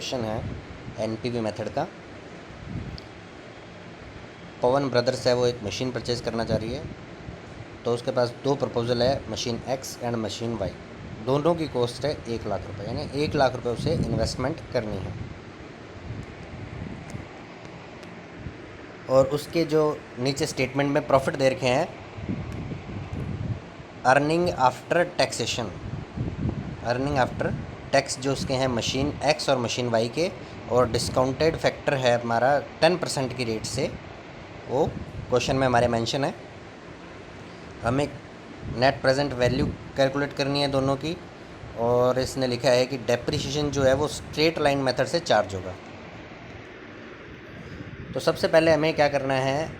Question है NPV method का। पवन brothers है, वो एक मशीन परचेज़ करना चाह रही है। तो उसके पास दो प्रपोजल है, machine X and machine Y. दोनों की कॉस्ट है 1,00,000 रुपये, यानी 1,00,000 रुपये उसे इन्वेस्टमेंट करनी है। और उसके जो नीचे स्टेटमेंट में प्रॉफिट दे रखे हैं, earning after taxation, earning after tax जो उसके हैं मशीन एक्स और मशीन वाई के, और डिस्काउंटेड फैक्टर है हमारा 10% की रेट से, वो क्वेश्चन में हमारे मेंशन है। हमें नेट प्रेजेंट वैल्यू कैलकुलेट करनी है दोनों की, और इसने लिखा है कि डेप्रिसिएशन जो है वो स्ट्रेट लाइन मेथड से चार्ज होगा। तो सबसे पहले हमें क्या करना है,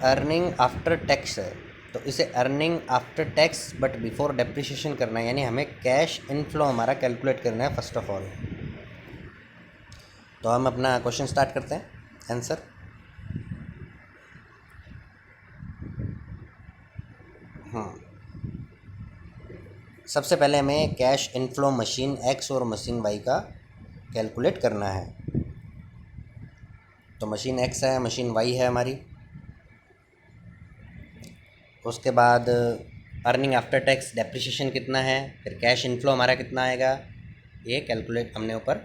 अर्निंग आफ्टर टैक्स है, तो इसे earning after tax but before depreciation करना है, यानी हमें कैश इनफ्लो हमारा कैलकुलेट करना है फर्स्ट ऑफ ऑल। तो हम अपना क्वेश्चन स्टार्ट करते हैं। आंसर सबसे पहले हमें कैश इनफ्लो मशीन एक्स और मशीन वाई का कैलकुलेट करना है। तो मशीन एक्स है, मशीन वाई है हमारी। उसके बाद अर्निंग आफ्टर टैक्स डेप्रिसिएशन कितना है, फिर कैश इनफ्लो हमारा कितना आएगा, ये कैलकुलेट हमने ऊपर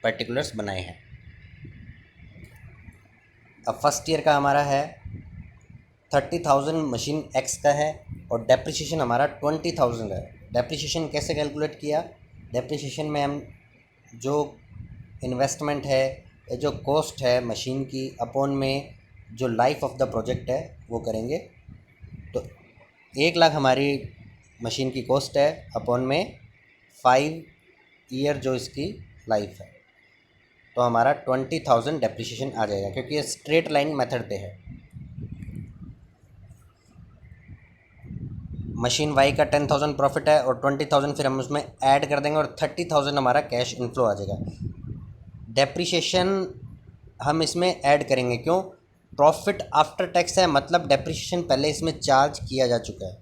पर्टिकुलर्स बनाए हैं। अब फर्स्ट ईयर का हमारा है 30,000 मशीन एक्स का है, और डेप्रिसिएशन हमारा 20,000 है। डेप्रिसिएशन कैसे कैलकुलेट किया, डेप्रिसिएशन में हम जो इन्वेस्टमेंट है, जो कॉस्ट है मशीन की अपॉन में जो लाइफ ऑफ द प्रोजेक्ट है वो करेंगे। तो 1,00,000 हमारी मशीन की कॉस्ट है अपॉन में 5 ईयर जो इसकी लाइफ है, तो हमारा 20,000 डेप्रिसिएशन आ जाएगा, क्योंकि ये स्ट्रेट लाइन मेथड पे है। मशीन वाई का 10,000 प्रॉफिट है और 20,000 फिर हम उसमें ऐड कर देंगे, और 30,000 हमारा कैश इनफ्लो आ जाएगा। डेप्रिसिएशन हम इसमें ऐड करेंगे, क्यों, प्रॉफिट आफ्टर टैक्स है, मतलब डेप्रिसिएशन पहले इसमें चार्ज किया जा चुका है।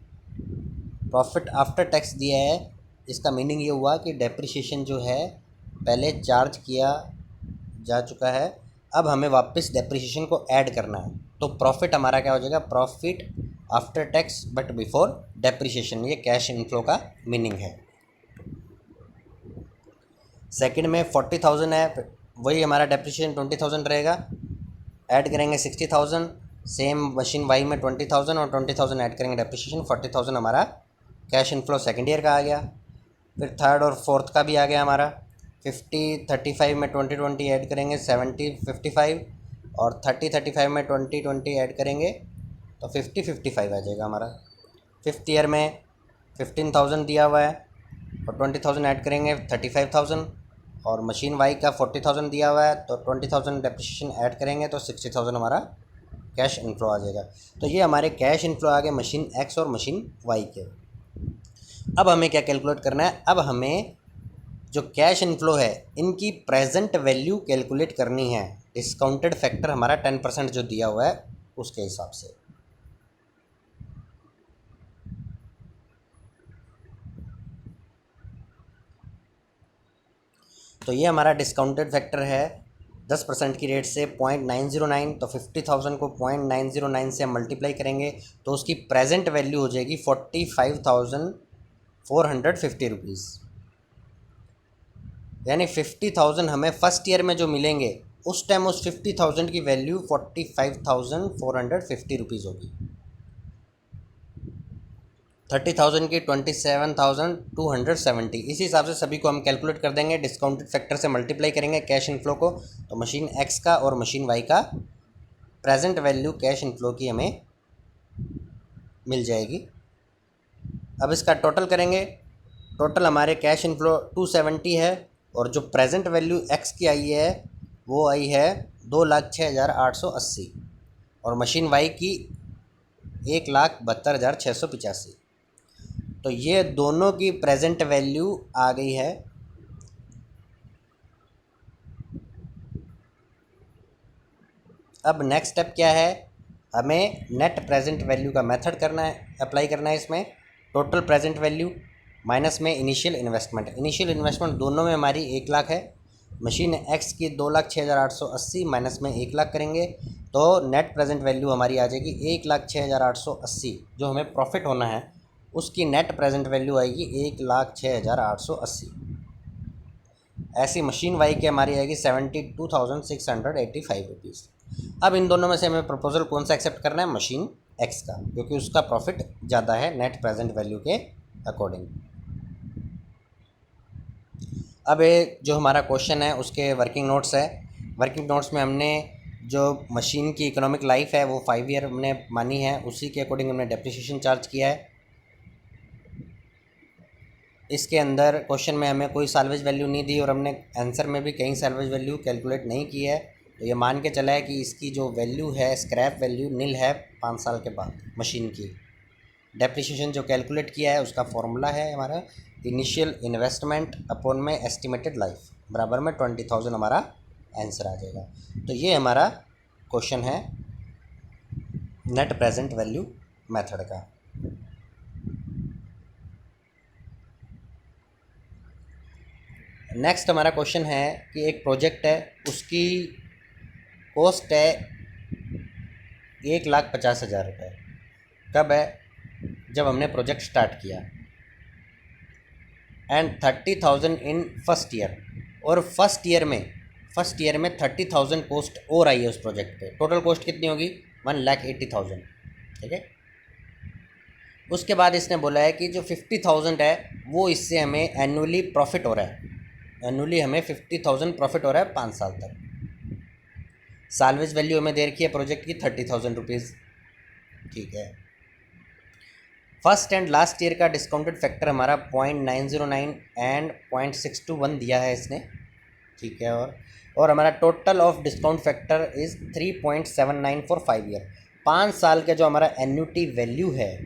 प्रॉफिट आफ्टर टैक्स दिया है, इसका मीनिंग ये हुआ कि डेप्रिसिएशन जो है पहले चार्ज किया जा चुका है, अब हमें वापस डेप्रिसिएशन को ऐड करना है। तो प्रॉफिट हमारा क्या हो जाएगा, profit after tax but before depreciation, ये कैश इनफ्लो का मीनिंग है। सेकंड में 40,000 है, वही हमारा डेप्रिसिएशन 20,000 रहेगा, ऐड करेंगे 60,000, सेम मशीन वाई में 20,000 और 20,000 ऐड करेंगे डेप्रिसिएशन, 40,000 हमारा कैश इनफ्लो सेकंड ईयर का आ गया। फिर थर्ड और फोर्थ का भी आ गया हमारा, 50 35 में 20 ऐड करेंगे 70 55, और 30 35 में 20 ऐड करेंगे तो 50 55 आ जाएगा हमारा। फिफ्थ ईयर में 15,000 दिया हुआ है और 20,000 ऐड करेंगे 35,000, और मशीन वाई का 40,000 दिया हुआ है, तो 20,000 डेप्रिसिएशन ऐड करेंगे तो 60,000 हमारा कैश इनफ्लो आ जाएगा। तो ये हमारे कैश इनफ्लो आ गए मशीन एक्स और मशीन वाई के। अब हमें क्या कैलकुलेट करना है, अब हमें जो कैश इनफ्लो है इनकी प्रेजेंट वैल्यू कैलकुलेट करनी है। डिस्काउंटेड फैक्टर हमारा 10% जो दिया हुआ है उसके हिसाब से। तो ये हमारा डिस्काउंटेड फैक्टर है 10% की रेट से 0.909, तो 50,000 को 0.909 से हम मल्टीप्लाई करेंगे तो उसकी प्रेजेंट वैल्यू हो जाएगी 45,450 रुपीज़। यानी 50,000 हमें फर्स्ट ईयर में जो मिलेंगे उस टाइम उस 50,000 की वैल्यू 45,450 रुपीज़ होगी। 30,000 की 27,270, इसी हिसाब से सभी को हम कैलकुलेट कर देंगे, डिस्काउंटेड फैक्टर से मल्टीप्लाई करेंगे कैश इनफ्लो को, तो मशीन एक्स का और मशीन वाई का प्रेजेंट वैल्यू कैश इनफ्लो की हमें मिल जाएगी। अब इसका टोटल करेंगे, टोटल हमारे कैश इनफ्लो 270 है, और जो प्रेजेंट वैल्यू एक्स की आई है वो आई है 2,06,880, और मशीन वाई की 1,72,685। तो ये दोनों की प्रेजेंट वैल्यू आ गई है। अब नेक्स्ट स्टेप क्या है, हमें नेट प्रेजेंट वैल्यू का मेथड करना है, अप्लाई करना है इसमें। टोटल प्रेजेंट वैल्यू माइनस में इनिशियल इन्वेस्टमेंट, इनिशियल इन्वेस्टमेंट दोनों में हमारी 1,00,000 है, मशीन एक्स की 2,06,880 माइनस में 1 लाख करेंगे तो नेट प्रेजेंट वैल्यू हमारी आ जाएगी 1,06,880। जो हमें प्रॉफिट होना है उसकी नेट प्रेजेंट वैल्यू आएगी 1,06,880। ऐसी मशीन वाई की हमारी आएगी 72,685 रुपीज़। अब इन दोनों में से हमें प्रपोजल कौन सा एक्सेप्ट करना है? मशीन एक्स का, क्योंकि उसका प्रॉफिट ज़्यादा है नेट प्रेजेंट वैल्यू के अकॉर्डिंग। अब ये जो हमारा क्वेश्चन है उसके वर्किंग नोट्स है। वर्किंग नोट्स में हमने जो मशीन की इकोनॉमिक लाइफ है वो 5 ईयर हमने मानी है, उसी के अकॉर्डिंग हमने डेप्रिसिएशन चार्ज किया है। इसके अंदर क्वेश्चन में हमें कोई सैल्वेज वैल्यू नहीं दी और हमने आंसर में भी कहीं सैल्वेज वैल्यू कैलकुलेट नहीं की है। तो ये मान के चला है कि इसकी जो वैल्यू है स्क्रैप वैल्यू नील है 5 साल के बाद मशीन की। डेप्रिसिएशन जो कैलकुलेट किया है उसका फॉर्मूला है हमारा इनिशियल इन्वेस्टमेंट अपॉन में एस्टिमेटेड लाइफ बराबर में 20,000 हमारा आंसर आ जाएगा। तो ये हमारा क्वेश्चन है नेट प्रेजेंट वैल्यू मेथड का। नेक्स्ट हमारा क्वेश्चन है कि एक प्रोजेक्ट है, उसकी कॉस्ट है 1,50,000 रुपये। कब है? जब हमने प्रोजेक्ट स्टार्ट किया। एंड 30,000 इन फर्स्ट ईयर, और फर्स्ट ईयर में 30,000 कॉस्ट और आई है उस प्रोजेक्ट पे। टोटल कॉस्ट कितनी होगी? 1,80,000। ठीक है। उसके बाद इसने बोला है कि जो 50,000 है वो इससे हमें एनुअली प्रॉफिट हो रहा है। एनुअली हमें 50,000 प्रॉफिट हो रहा है 5 साल तक। साल्वेज वैल्यू हमें दे रखी है प्रोजेक्ट की 30,000 रुपीज़। ठीक है। फर्स्ट एंड लास्ट ईयर का डिस्काउंटेड फैक्टर हमारा 0.909 एंड 0.621 दिया है इसने। ठीक है। और हमारा total of discount factor is 3.79 for 5 year. 5 साल का जो हमारा एन्युटी वैल्यू है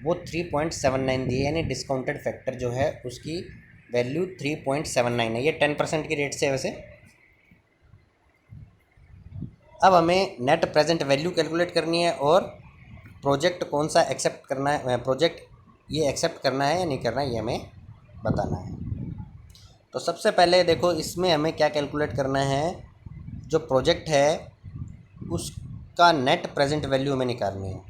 वो 3.79 दी है, यानी डिस्काउंटेड फैक्टर जो है उसकी वैल्यू 3.79 है। ये 10% की रेट से है वैसे। अब हमें नेट प्रेजेंट वैल्यू कैलकुलेट करनी है और प्रोजेक्ट कौन सा एक्सेप्ट करना है, प्रोजेक्ट ये एक्सेप्ट करना है या नहीं करना है ये हमें बताना है। तो सबसे पहले देखो इसमें हमें क्या कैलकुलेट करना है, जो प्रोजेक्ट है उसका नेट प्रेजेंट वैल्यू हमें निकालनी है।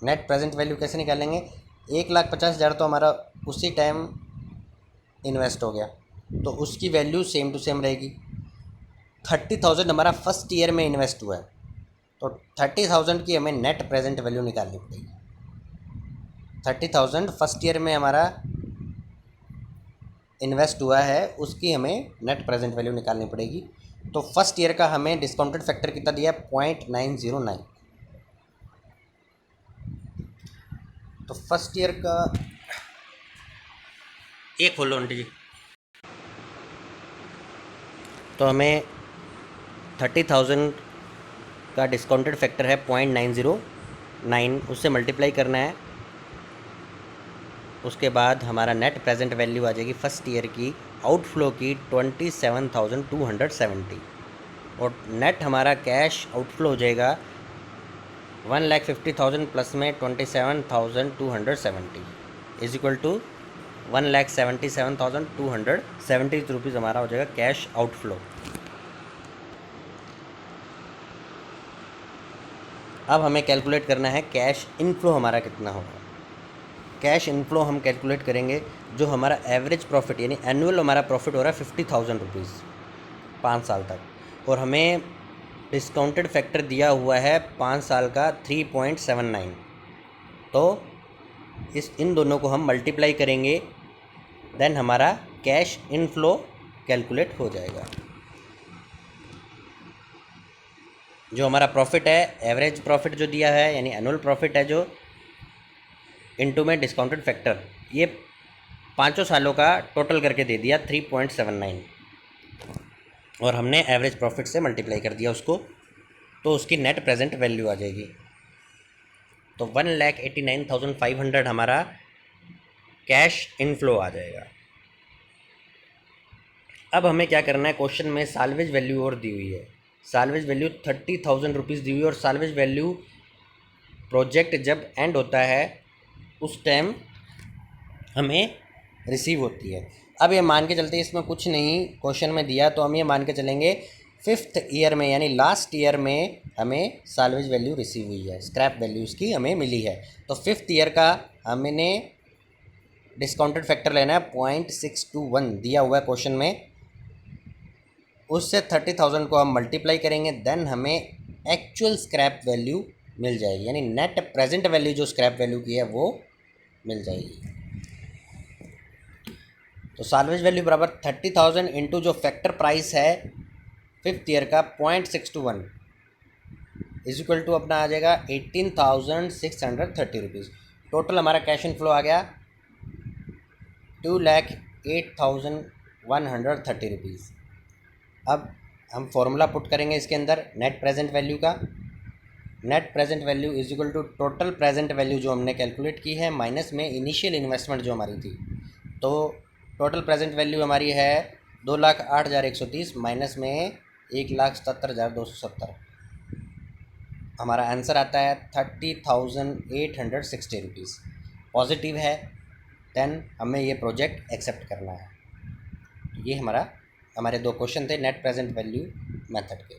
नेट प्रेजेंट वैल्यू कैसे निकालेंगे? 1,50,000 तो हमारा उसी टाइम इन्वेस्ट हो गया, तो उसकी वैल्यू सेम टू सेम रहेगी। 30,000 हमारा फर्स्ट ईयर में इन्वेस्ट हुआ है, तो 30,000 की हमें नेट प्रेजेंट वैल्यू निकालनी पड़ेगी। 30,000 फर्स्ट ईयर में हमारा इन्वेस्ट हुआ है, उसकी हमें नेट प्रेजेंट वैल्यू निकालनी पड़ेगी। तो फर्स्ट ईयर का हमें डिस्काउंटेड फैक्टर कितना दिया है? 0.909। तो फर्स्ट ईयर का एक खोलो आंटी जी। तो हमें 30,000 का डिस्काउंटेड फैक्टर है 0.909, उससे मल्टीप्लाई करना है। उसके बाद हमारा नेट प्रेजेंट वैल्यू आ जाएगी फर्स्ट ईयर की आउटफ्लो की 27,270, और नेट हमारा कैश आउटफ्लो हो जाएगा 1,50,000 प्लस में 27,270 इज इक्वल टू 1,77,270 रुपीज़ हमारा हो जाएगा कैश आउटफ्लो। अब हमें कैलकुलेट करना है कैश इनफ्लो हमारा कितना होगा। कैश इनफ्लो हम कैलकुलेट करेंगे जो हमारा एवरेज प्रॉफिट यानी एनुअल हमारा प्रॉफिट हो रहा है 50,000 रुपीज़ 5 साल तक, और हमें डिस्काउंटेड फैक्टर दिया हुआ है 5 साल का 3.79। तो इन दोनों को हम मल्टीप्लाई करेंगे, देन हमारा कैश इनफ्लो कैलकुलेट हो जाएगा। जो हमारा प्रॉफिट है एवरेज प्रॉफिट जो दिया है यानी एनुअल प्रॉफिट है जो इनटू में डिस्काउंटेड फैक्टर, ये 5 सालों का टोटल करके दे दिया 3.79, और हमने एवरेज प्रॉफिट से मल्टीप्लाई कर दिया उसको, तो उसकी नेट प्रेजेंट वैल्यू आ जाएगी। तो 1,89,500 हमारा कैश इनफ्लो आ जाएगा। अब हमें क्या करना है, क्वेश्चन में साल्वेज वैल्यू और दी हुई है। साल्वेज वैल्यू 30,000 रुपीज़ दी हुई है, और साल्वेज वैल्यू प्रोजेक्ट जब एंड होता है उस टाइम हमें रिसीव होती है। अब ये मान के चलते इसमें कुछ नहीं क्वेश्चन में दिया, तो हम ये मान के चलेंगे 5th ईयर में यानी लास्ट ईयर में हमें साल्वेज वैल्यू रिसीव हुई है, स्क्रैप वैल्यू उसकी हमें मिली है। तो 5th ईयर का हमने डिस्काउंटेड फैक्टर लेना है 0.621 दिया हुआ है क्वेश्चन में, उससे 30,000 को हम मल्टीप्लाई करेंगे, देन हमें एक्चुअल स्क्रैप वैल्यू मिल जाएगी, यानी नेट प्रेजेंट वैल्यू जो स्क्रैप वैल्यू की है वो मिल जाएगी। तो साल्वेज वैल्यू बराबर 30,000 इंटू जो फैक्टर प्राइस है 5th ईयर का 0.621 इज इक्वल टू अपना आ जाएगा 18,630 रुपीज़। टोटल हमारा कैश इन फ्लो आ गया 2,08,130 रुपीज़। अब हम फॉर्मूला पुट करेंगे इसके अंदर नेट प्रेजेंट वैल्यू का। Net present value is equal to total present value जो हमने कैलकुलेट की है माइनस में इनिशियल इन्वेस्टमेंट जो हमारी थी। तो टोटल प्रेजेंट वैल्यू हमारी है 2,08,130 माइनस में 1,77,270। हमारा आंसर आता है 30,860 रुपीज़। पॉजिटिव है, देन हमें ये प्रोजेक्ट एक्सेप्ट करना है। ये हमारे दो क्वेश्चन थे नेट प्रेजेंट वैल्यू मेथड के।